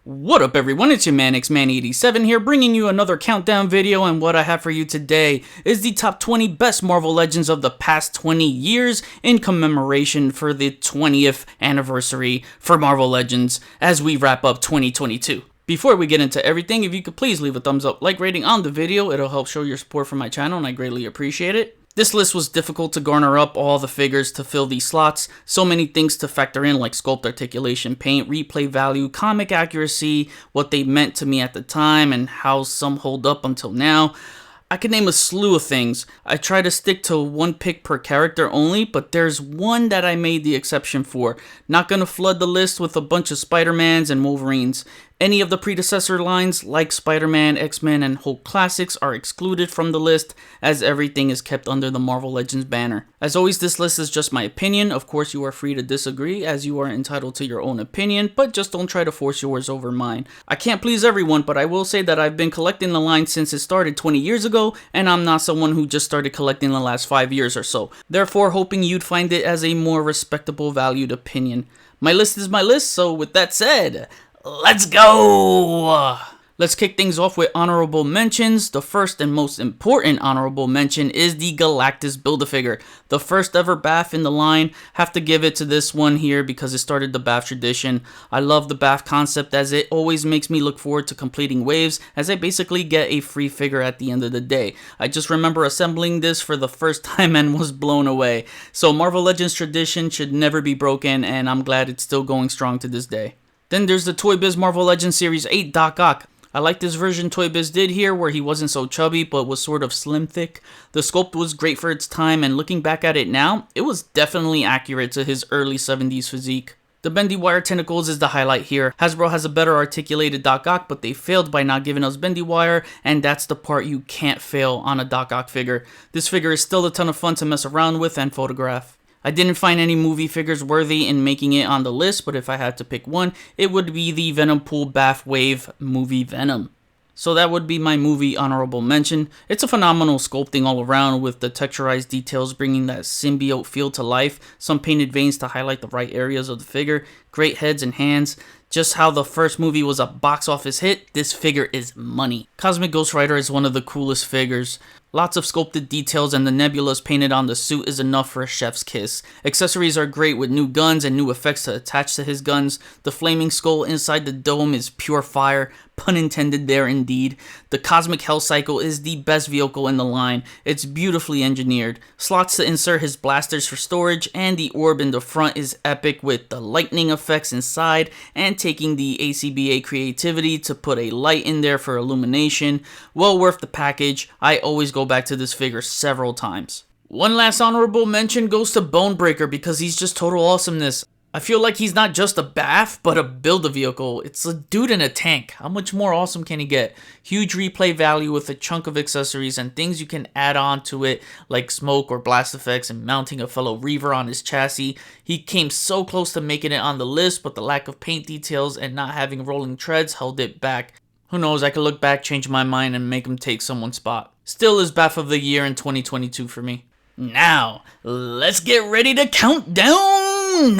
What up everyone, it's your man XMan87 here, bringing you another countdown video, and what I have for you today is the top 20 best Marvel Legends of the past 20 years in commemoration for the 20th anniversary for Marvel Legends as we wrap up 2022. Before we get into everything, if you could please leave a thumbs up, like rating on the video, it'll help show your support for my channel and I greatly appreciate it. This list was difficult to garner up all the figures to fill these slots. So many things to factor in, like sculpt articulation, paint, replay value, comic accuracy, what they meant to me at the time, and how some hold up until now. I could name a slew of things. I try to stick to one pick per character only, but there's one that I made the exception for. Not gonna flood the list with a bunch of Spider-Mans and Wolverines. Any of the predecessor lines, like Spider-Man, X-Men, and Hulk Classics, are excluded from the list, as everything is kept under the Marvel Legends banner. As always, this list is just my opinion. Of course, you are free to disagree, as you are entitled to your own opinion, but just don't try to force yours over mine. I can't please everyone, but I will say that I've been collecting the line since it started 20 years ago, and I'm not someone who just started collecting the last 5 years or so. Therefore, hoping you'd find it as a more respectable, valued opinion. My list is my list, so with that said, let's go! Let's kick things off with honorable mentions. The first and most important honorable mention is the Galactus Build-A-Figure. The first ever BAF in the line. Have to give it to this one here because it started the BAF tradition. I love the BAF concept as it always makes me look forward to completing waves, as I basically get a free figure at the end of the day. I just remember assembling this for the first time and was blown away. So Marvel Legends tradition should never be broken, and I'm glad it's still going strong to this day. Then there's the Toy Biz Marvel Legends Series 8 Doc Ock. I like this version Toy Biz did here, where he wasn't so chubby but was sort of slim thick. The sculpt was great for its time, and looking back at it now, it was definitely accurate to his early 70s physique. The bendy wire tentacles is the highlight here. Hasbro has a better articulated Doc Ock, but they failed by not giving us bendy wire, and that's the part you can't fail on a Doc Ock figure. This figure is still a ton of fun to mess around with and photograph. I didn't find any movie figures worthy in making it on the list, but if I had to pick one, it would be the Venom Pool BAF Wave movie Venom. So that would be my movie honorable mention. It's a phenomenal sculpting all around, with the texturized details bringing that symbiote feel to life, some painted veins to highlight the right areas of the figure, great heads and hands. Just how the first movie was a box office hit, this figure is money. Cosmic Ghost Rider is one of the coolest figures. Lots of sculpted details, and the nebulas painted on the suit is enough for a chef's kiss. Accessories are great with new guns and new effects to attach to his guns. The flaming skull inside the dome is pure fire, pun intended there indeed. The Cosmic Hell Cycle is the best vehicle in the line. It's beautifully engineered. Slots to insert his blasters for storage, and the orb in the front is epic with the lightning effects inside and taking the ACBA creativity to put a light in there for illumination. Well worth the package. I always go back to this figure several times. One last honorable mention goes to Bonebreaker because he's just total awesomeness. I feel like he's not just a BAF, but a build-a-vehicle. It's a dude in a tank. How much more awesome can he get? Huge replay value with a chunk of accessories and things you can add on to it, like smoke or blast effects and mounting a fellow Reaver on his chassis. He came so close to making it on the list, but the lack of paint details and not having rolling treads held it back. Who knows, I could look back, change my mind, and make him take someone's spot. Still is BAF of the year in 2022 for me. Now, let's get ready to count down!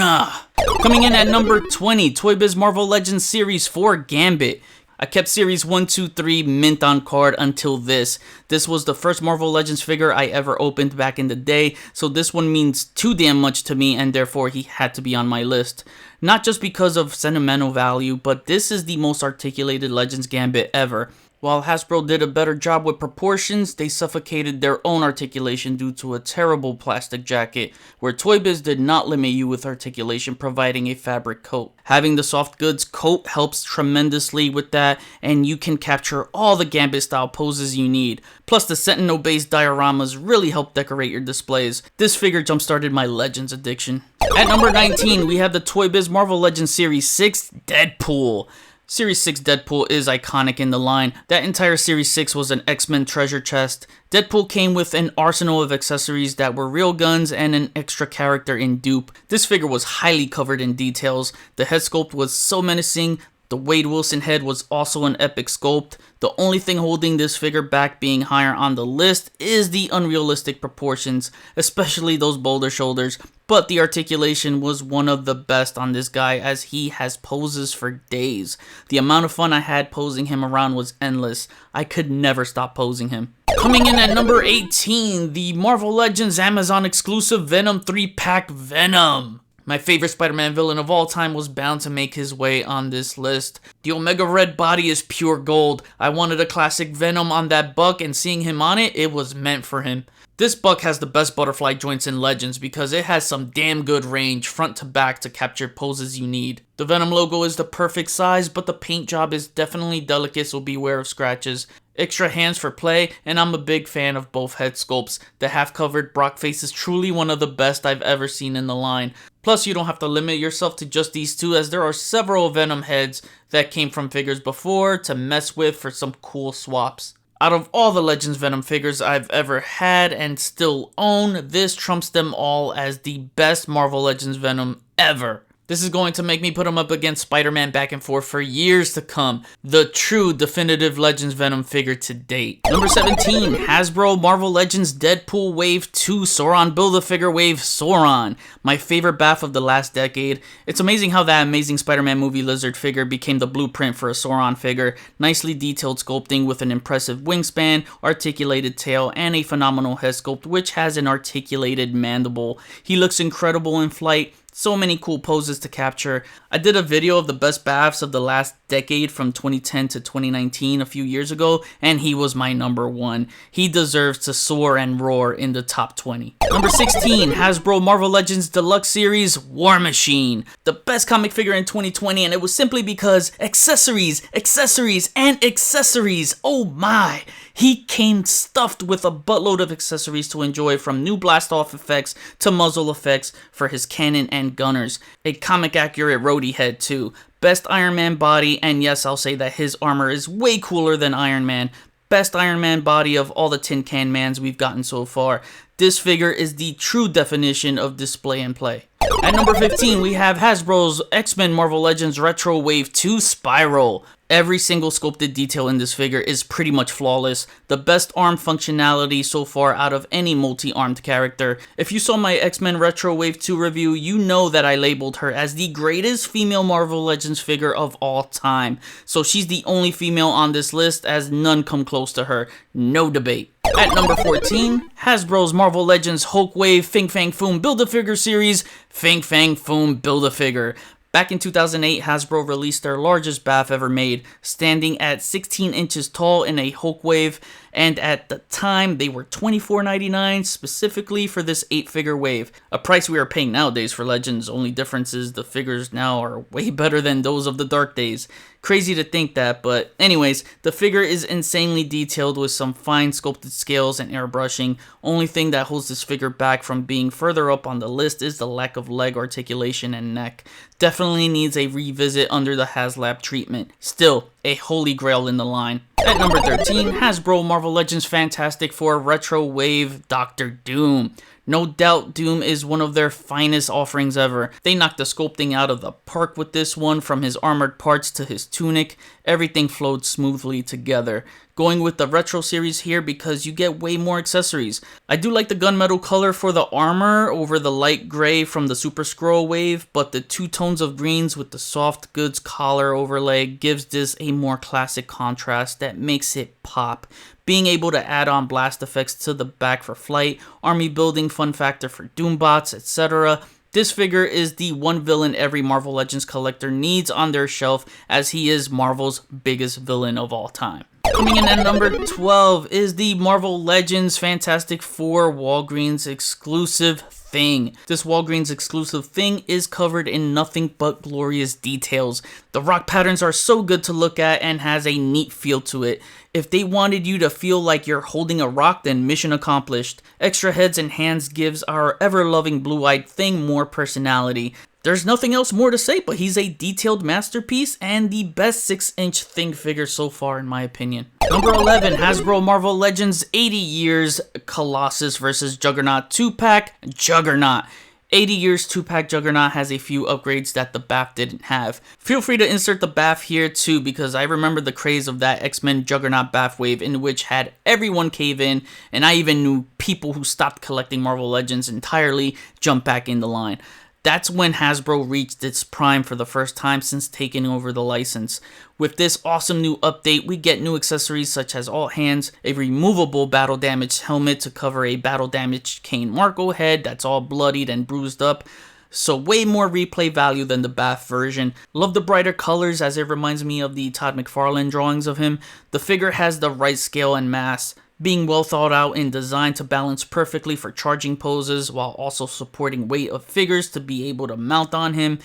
Coming in at number 20, Toy Biz Marvel Legends Series 4 Gambit. I kept Series 1, 2, 3 mint on card until this. This was the first Marvel Legends figure I ever opened back in the day, so this one means too damn much to me, and therefore he had to be on my list. Not just because of sentimental value, but this is the most articulated Legends Gambit ever. While Hasbro did a better job with proportions, they suffocated their own articulation due to a terrible plastic jacket, where Toy Biz did not limit you with articulation, providing a fabric coat. Having the soft goods coat helps tremendously with that, and you can capture all the Gambit style poses you need. Plus the Sentinel based dioramas really help decorate your displays. This figure jump-started my Legends addiction. At number 19, we have the Toy Biz Marvel Legends Series 6 Deadpool. Series 6 Deadpool is iconic in the line. That entire Series 6 was an X-Men treasure chest. Deadpool came with an arsenal of accessories that were real guns and an extra character in dupe. This figure was highly covered in details. The head sculpt was so menacing. The Wade Wilson head was also an epic sculpt. The only thing holding this figure back being higher on the list is the unrealistic proportions, especially those boulder shoulders, but the articulation was one of the best on this guy as he has poses for days. The amount of fun I had posing him around was endless. I could never stop posing him. Coming in at number 18, the Marvel Legends Amazon exclusive Venom 3-pack Venom. My favorite Spider-Man villain of all time was bound to make his way on this list. The Omega Red body is pure gold. I wanted a classic Venom on that buck, and seeing him on it, it was meant for him. This buck has the best butterfly joints in Legends because it has some damn good range front to back to capture poses you need. The Venom logo is the perfect size, but the paint job is definitely delicate, so beware of scratches. Extra hands for play, and I'm a big fan of both head sculpts. The half-covered Brock face is truly one of the best I've ever seen in the line. Plus, you don't have to limit yourself to just these two, as there are several Venom heads that came from figures before to mess with for some cool swaps. Out of all the Legends Venom figures I've ever had and still own, this trumps them all as the best Marvel Legends Venom ever. This is going to make me put him up against Spider-Man back and forth for years to come. The true definitive Legends Venom figure to date. Number 17, Hasbro Marvel Legends Deadpool Wave 2 Sauron Build-A-Figure Wave Sauron. My favorite bath of the last decade. It's amazing how that Amazing Spider-Man movie lizard figure became the blueprint for a Sauron figure. Nicely detailed sculpting with an impressive wingspan, articulated tail, and a phenomenal head sculpt which has an articulated mandible. He looks incredible in flight. So many cool poses to capture. I did a video of the best baths of the last decade from 2010 to 2019 a few years ago, and he was my number one. He deserves to soar and roar in the top 20. Number 16, Hasbro Marvel Legends Deluxe Series War Machine. The best comic figure in 2020, and it was simply because accessories, and accessories. Oh my! He came stuffed with a buttload of accessories to enjoy, from new blast-off effects to muzzle effects for his cannon and gunners. A comic-accurate roadie head too. Best Iron Man body, and yes, I'll say that his armor is way cooler than Iron Man. Best Iron Man body of all the Tin Can Mans we've gotten so far. This figure is the true definition of display and play. At number 15, we have Hasbro's X-Men Marvel Legends Retro Wave 2 Spiral. Every single sculpted detail in this figure is pretty much flawless. The best arm functionality so far out of any multi-armed character. If you saw my X-Men Retro Wave 2 review, you know that I labeled her as the greatest female Marvel Legends figure of all time. So she's the only female on this list, as none come close to her. No debate. At number 14, Hasbro's Marvel Legends Hulk Wave Fin Fang Foom Build-A-Figure series, Fin Fang Foom Build-A-Figure. Back in 2008, Hasbro released their largest bath ever made, standing at 16 inches tall in a Hulk wave, and at the time they were $24.99 specifically for this 8-figure wave. A price we are paying nowadays for Legends, only difference is the figures now are way better than those of the dark days. Crazy to think that, but anyways, the figure is insanely detailed with some fine sculpted scales and airbrushing. Only thing that holds this figure back from being further up on the list is the lack of leg articulation and neck. Definitely needs a revisit under the HasLab treatment. Still, a holy grail in the line. At number 13, Hasbro Marvel Legends Fantastic Four Retro Wave Dr. Doom. No doubt Doom is one of their finest offerings ever. They knocked the sculpting out of the park with this one, from his armored parts to his tunic. Everything flowed smoothly together. Going with the retro series here because you get way more accessories. I do like the gunmetal color for the armor over the light gray from the Super Skrull wave, but the two tones of greens with the soft goods collar overlay gives this a more classic contrast that makes it pop. Being able to add on blast effects to the back for flight, army building fun factor for Doombots, etc. This figure is the one villain every Marvel Legends collector needs on their shelf, as he is Marvel's biggest villain of all time. Coming in at number 12 is the Marvel Legends Fantastic Four Walgreens exclusive Thing. This Walgreens exclusive Thing is covered in nothing but glorious details. The rock patterns are so good to look at and has a neat feel to it. If they wanted you to feel like you're holding a rock, then mission accomplished. Extra heads and hands gives our ever-loving blue-eyed Thing more personality. There's nothing else more to say, but he's a detailed masterpiece and the best 6-inch Thing figure so far in my opinion. Number 11, Hasbro Marvel Legends 80 Years Colossus vs. Juggernaut 2-pack Juggernaut. 80 years 2-pack Juggernaut has a few upgrades that the BAF didn't have. Feel free to insert the BAF here too, because I remember the craze of that X-Men Juggernaut BAF wave, in which had everyone cave in, and I even knew people who stopped collecting Marvel Legends entirely jump back in the line. That's when Hasbro reached its prime for the first time since taking over the license. With this awesome new update, we get new accessories such as all hands, a removable battle damaged helmet to cover a battle damaged Kane Marco head that's all bloodied and bruised up. So way more replay value than the BAF version. Love the brighter colors as it reminds me of the Todd McFarlane drawings of him. The figure has the right scale and mass, being well thought out and designed to balance perfectly for charging poses while also supporting weight of figures to be able to mount on him.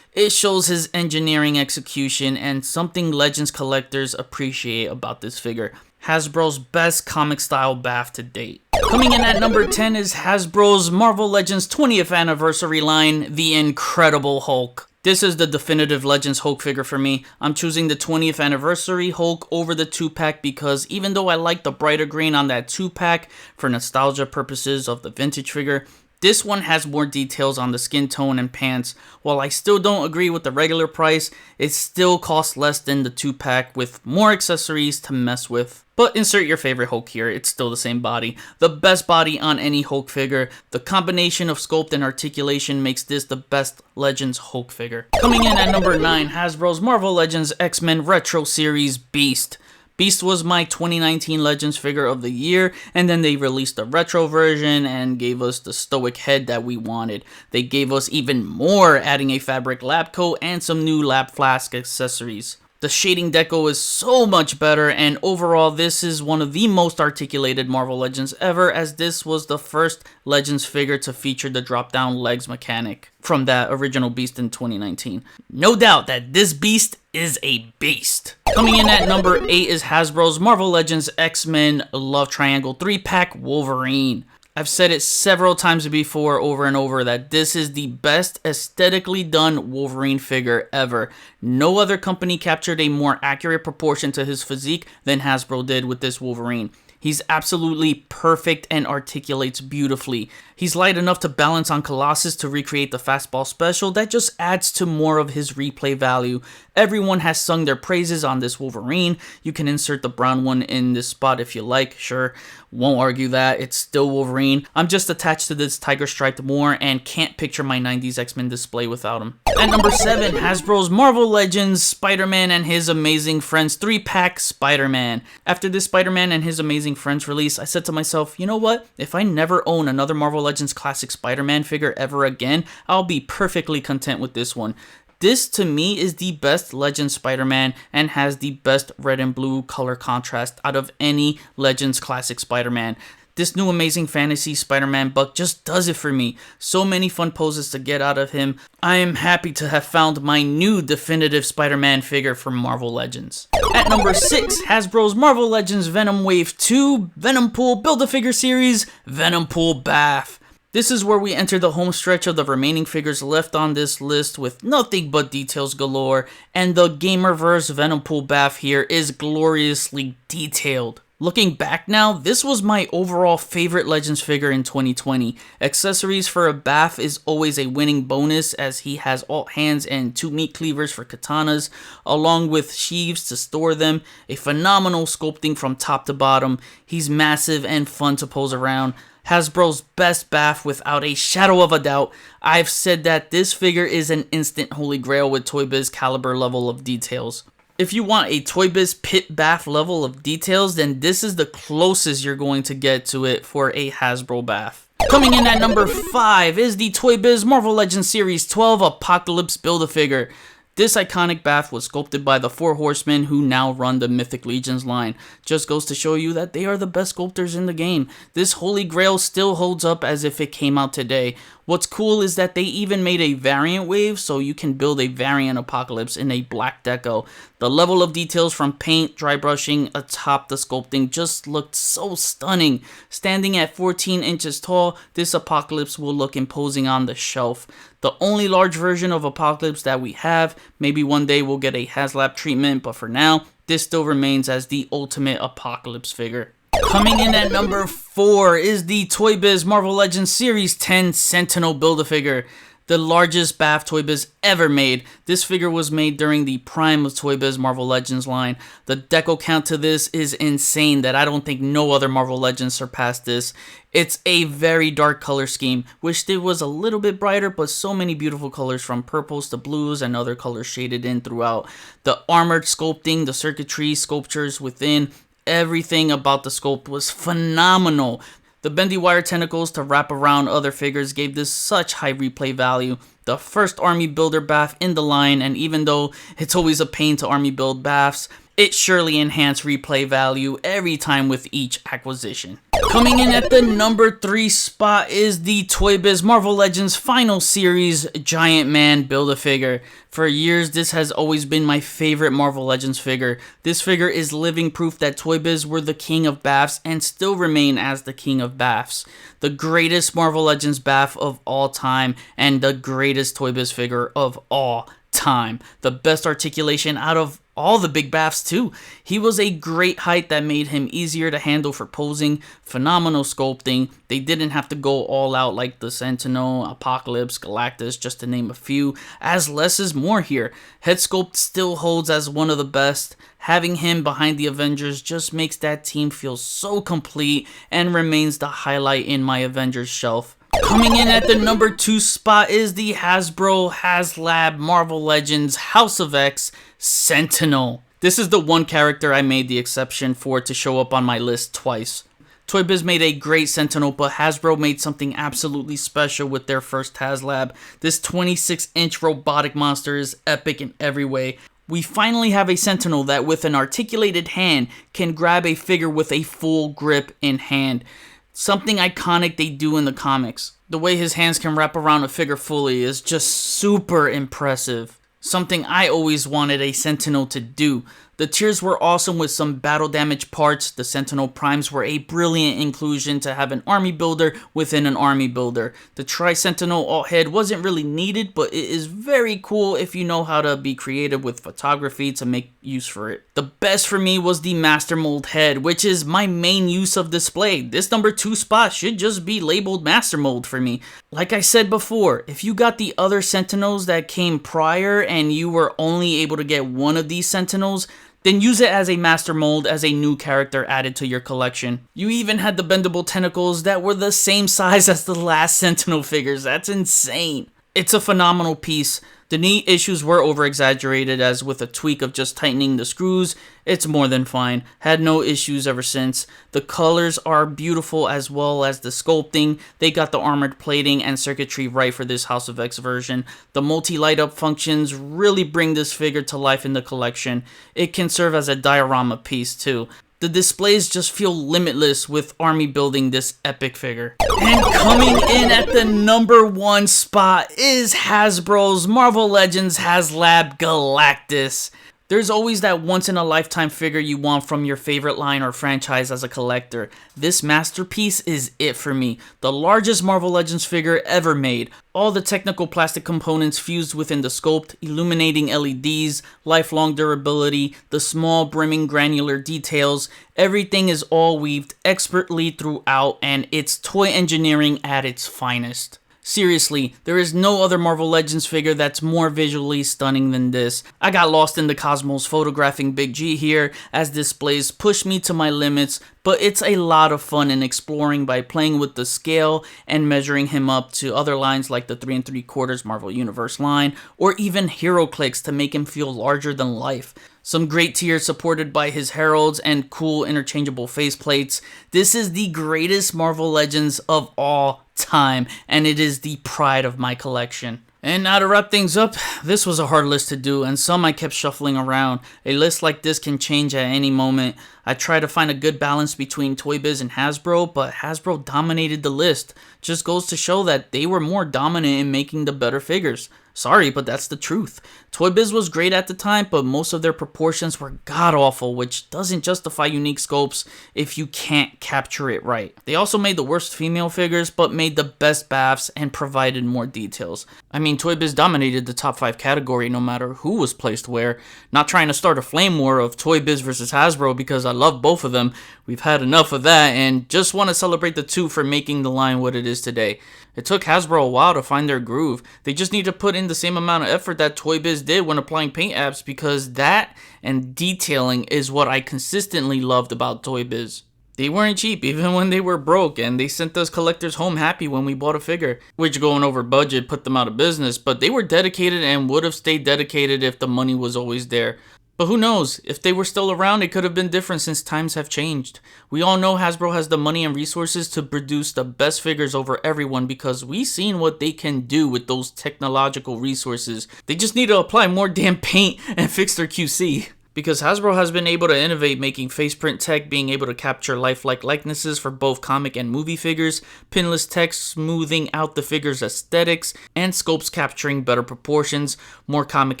It shows his engineering execution and something Legends collectors appreciate about this figure. Hasbro's best comic style BAF to date. Coming in at number 10 is Hasbro's Marvel Legends 20th anniversary line, The Incredible Hulk. This is the definitive Legends Hulk figure for me. I'm choosing the 20th anniversary Hulk over the 2-pack because even though I like the brighter green on that 2-pack for nostalgia purposes of the vintage figure, this one has more details on the skin tone and pants. While I still don't agree with the regular price, it still costs less than the 2-pack with more accessories to mess with. But insert your favorite Hulk here, it's still the same body. The best body on any Hulk figure. The combination of sculpt and articulation makes this the best Legends Hulk figure. Coming in at number 9, Hasbro's Marvel Legends X-Men Retro Series Beast. Beast was my 2019 Legends figure of the year, and then they released the retro version and gave us the stoic head that we wanted. They gave us even more, adding a fabric lab coat and some new lab flask accessories. The shading deco is so much better, and overall this is one of the most articulated Marvel Legends ever, as this was the first Legends figure to feature the drop down legs mechanic from that original Beast in 2019. No doubt that this Beast is a beast. Coming in at number 8 is Hasbro's Marvel Legends X-Men Love Triangle 3-pack Wolverine. I've said it several times before over and over that this is the best aesthetically done Wolverine figure ever. No other company captured a more accurate proportion to his physique than Hasbro did with this Wolverine. He's absolutely perfect and articulates beautifully. He's light enough to balance on Colossus to recreate the fastball special. That just adds to more of his replay value. Everyone has sung their praises on this Wolverine. You can insert the brown one in this spot if you like, sure. Won't argue that, it's still Wolverine. I'm just attached to this tiger striped more and can't picture my 90s X-Men display without him. At number 7, Hasbro's Marvel Legends Spider-Man and His Amazing Friends 3-pack Spider-Man. After this Spider-Man and His Amazing Friends release, I said to myself, you know what? If I never own another Marvel Legends classic Spider-Man figure ever again, I'll be perfectly content with this one. This, to me, is the best Legends Spider-Man and has the best red and blue color contrast out of any Legends classic Spider-Man. This new Amazing Fantasy Spider-Man buck just does it for me. So many fun poses to get out of him. I am happy to have found my new definitive Spider-Man figure from Marvel Legends. At number 6, Hasbro's Marvel Legends Venom Wave 2 Venompool Build-A-Figure Series Venompool BAF. This is where we enter the home stretch of the remaining figures left on this list with nothing but details galore, and the Gamerverse Venompool BAF here is gloriously detailed. Looking back now, this was my overall favorite Legends figure in 2020. Accessories for a BAF is always a winning bonus, as he has alt hands and 2 meat cleavers for katanas, along with sheaves to store them. A phenomenal sculpting from top to bottom. He's massive and fun to pose around. Hasbro's best BAF without a shadow of a doubt. I've said that this figure is an instant holy grail with Toy Biz caliber level of details. If you want a Toy Biz Pit BAF level of details, then this is the closest you're going to get to it for a Hasbro BAF. Coming in at number 5 is the Toy Biz Marvel Legends Series 12 Apocalypse Build-A-Figure. This iconic BAF was sculpted by the 4 Horsemen who now run the Mythic Legions line. Just goes to show you that they are the best sculptors in the game. This holy grail still holds up as if it came out today. What's cool is that they even made a variant wave so you can build a variant Apocalypse in a black deco. The level of details from paint, dry brushing atop the sculpting just looked so stunning. Standing at 14 inches tall, this Apocalypse will look imposing on the shelf. The only large version of Apocalypse that we have, maybe one day we'll get a HasLab treatment, but for now, this still remains as the ultimate Apocalypse figure. Coming in at number 4 is the Toy Biz Marvel Legends Series 10 Sentinel Build-A-Figure, the largest BAF Toy Biz ever made. This figure was made during the prime of Toy Biz Marvel Legends line. The deco count to this is insane that I don't think no other Marvel Legends surpassed this. It's a very dark color scheme. Wished it was a little bit brighter, but so many beautiful colors from purples to blues and other colors shaded in throughout. The armored sculpting, the circuitry, sculptures within, everything about the sculpt was phenomenal. The bendy wire tentacles to wrap around other figures gave this such high replay value. The first army builder BAF in the line, and even though it's always a pain to army build BAFs, it surely enhanced replay value every time with each acquisition. Coming in at the number 3 spot is the Toy Biz Marvel Legends Final Series Giant Man Build-A-Figure. For years, this has always been my favorite Marvel Legends figure. This figure is living proof that Toy Biz were the king of BAFs and still remain as the king of BAFs. The greatest Marvel Legends BAF of all time and the greatest Toy Biz figure of all time. The best articulation out of all the big BAFs too. He was a great height that made him easier to handle for posing, phenomenal sculpting. They didn't have to go all out like the Sentinel, Apocalypse, Galactus, just to name a few, as less is more here. Head sculpt still holds as one of the best. Having him behind the Avengers just makes that team feel so complete and remains the highlight in my Avengers shelf. Coming in at the number 2 spot is the Hasbro HasLab Marvel Legends House of X Sentinel. This is the one character I made the exception for to show up on my list twice. Toy Biz made a great Sentinel, but Hasbro made something absolutely special with their first HasLab. This 26-inch robotic monster is epic in every way. We finally have a Sentinel that with an articulated hand can grab a figure with a full grip in hand. Something iconic they do in the comics. The way his hands can wrap around a figure fully is just super impressive. Something I always wanted a Sentinel to do. The tiers were awesome with some battle damage parts. The Sentinel Primes were a brilliant inclusion to have an army builder within an army builder. The Tri-Sentinel alt head wasn't really needed, but it is very cool if you know how to be creative with photography to make use for it. The best for me was the Master Mold head, which is my main use of display. This number 2 spot should just be labeled Master Mold for me. Like I said before, if you got the other Sentinels that came prior and you were only able to get one of these Sentinels, then use it as a master mold as a new character added to your collection. You even had the bendable tentacles that were the same size as the last Sentinel figures. That's insane. It's a phenomenal piece. The knee issues were over-exaggerated, as with a tweak of just tightening the screws, it's more than fine. Had no issues ever since. The colors are beautiful as well as the sculpting. They got the armored plating and circuitry right for this House of X version. The multi-light up functions really bring this figure to life in the collection. It can serve as a diorama piece too. The displays just feel limitless with army building this epic figure. And coming in at the number 1 spot is Hasbro's Marvel Legends HasLab Galactus. There's always that once-in-a-lifetime figure you want from your favorite line or franchise as a collector. This masterpiece is it for me. The largest Marvel Legends figure ever made. All the technical plastic components fused within the sculpt, illuminating LEDs, lifelong durability, the small brimming granular details, everything is all weaved expertly throughout, and it's toy engineering at its finest. Seriously, there is no other Marvel Legends figure that's more visually stunning than this. I got lost in the cosmos photographing Big G here, as displays push me to my limits, but it's a lot of fun in exploring by playing with the scale and measuring him up to other lines like the 3 3/4 Marvel Universe line, or even HeroClix to make him feel larger than life. Some great tiers supported by his heralds and cool interchangeable faceplates. This is the greatest Marvel Legends of all time, and it is the pride of my collection. And now to wrap things up, this was a hard list to do, and some I kept shuffling around. A list like this can change at any moment. I tried to find a good balance between Toy Biz and Hasbro, but Hasbro dominated the list. Just goes to show that they were more dominant in making the better figures. Sorry, but that's the truth. Toy Biz was great at the time, but most of their proportions were god-awful, which doesn't justify unique scopes if you can't capture it right. They also made the worst female figures, but made the best baths and provided more details. I mean, Toy Biz dominated the top 5 category no matter who was placed where. Not trying to start a flame war of Toy Biz versus Hasbro because I love both of them. We've had enough of that and just want to celebrate the two for making the line what it is today. It took Hasbro a while to find their groove. They just need to put in the same amount of effort that Toy Biz did when applying paint apps, because that and detailing is what I consistently loved about Toy Biz. They weren't cheap even when they were broke, and they sent us collectors home happy when we bought a figure, which going over budget put them out of business, but they were dedicated and would have stayed dedicated if the money was always there. But who knows, if they were still around, it could have been different since times have changed. We all know Hasbro has the money and resources to produce the best figures over everyone because we've seen what they can do with those technological resources. They just need to apply more damn paint and fix their QC. Because Hasbro has been able to innovate, making faceprint tech being able to capture lifelike likenesses for both comic and movie figures, pinless text smoothing out the figure's aesthetics, and scopes capturing better proportions, more comic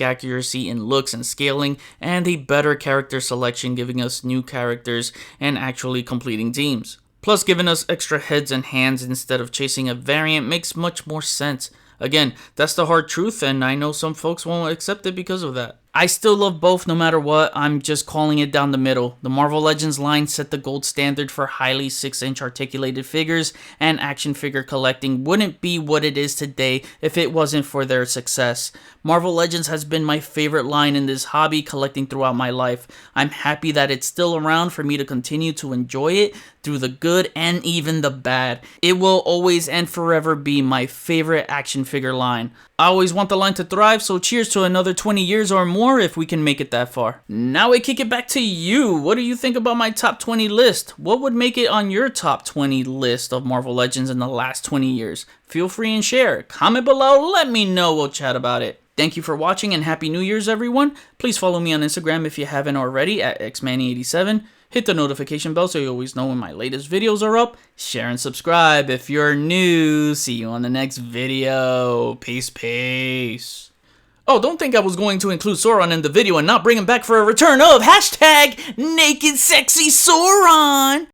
accuracy in looks and scaling, and a better character selection, giving us new characters and actually completing teams. Plus, giving us extra heads and hands instead of chasing a variant makes much more sense. Again, that's the hard truth, and I know some folks won't accept it because of that. I still love both no matter what. I'm just calling it down the middle. The Marvel Legends line set the gold standard for highly 6-inch articulated figures, and action figure collecting wouldn't be what it is today if it wasn't for their success. Marvel Legends has been my favorite line in this hobby, collecting throughout my life. I'm happy that it's still around for me to continue to enjoy it through the good and even the bad. It will always and forever be my favorite action figure line. I always want the line to thrive, so cheers to another 20 years or more if we can make it that far. Now I kick it back to you. What do you think about my top 20 list? What would make it on your top 20 list of Marvel Legends in the last 20 years? Feel free and share. Comment below, let me know, we'll chat about it. Thank you for watching and Happy New Year's everyone. Please follow me on Instagram if you haven't already at xmanny87. Hit the notification bell so you always know when my latest videos are up. Share and subscribe if you're new. See you on the next video. Peace, peace. Oh, don't think I was going to include Sauron in the video and not bring him back for a return of #NakedSexySauron.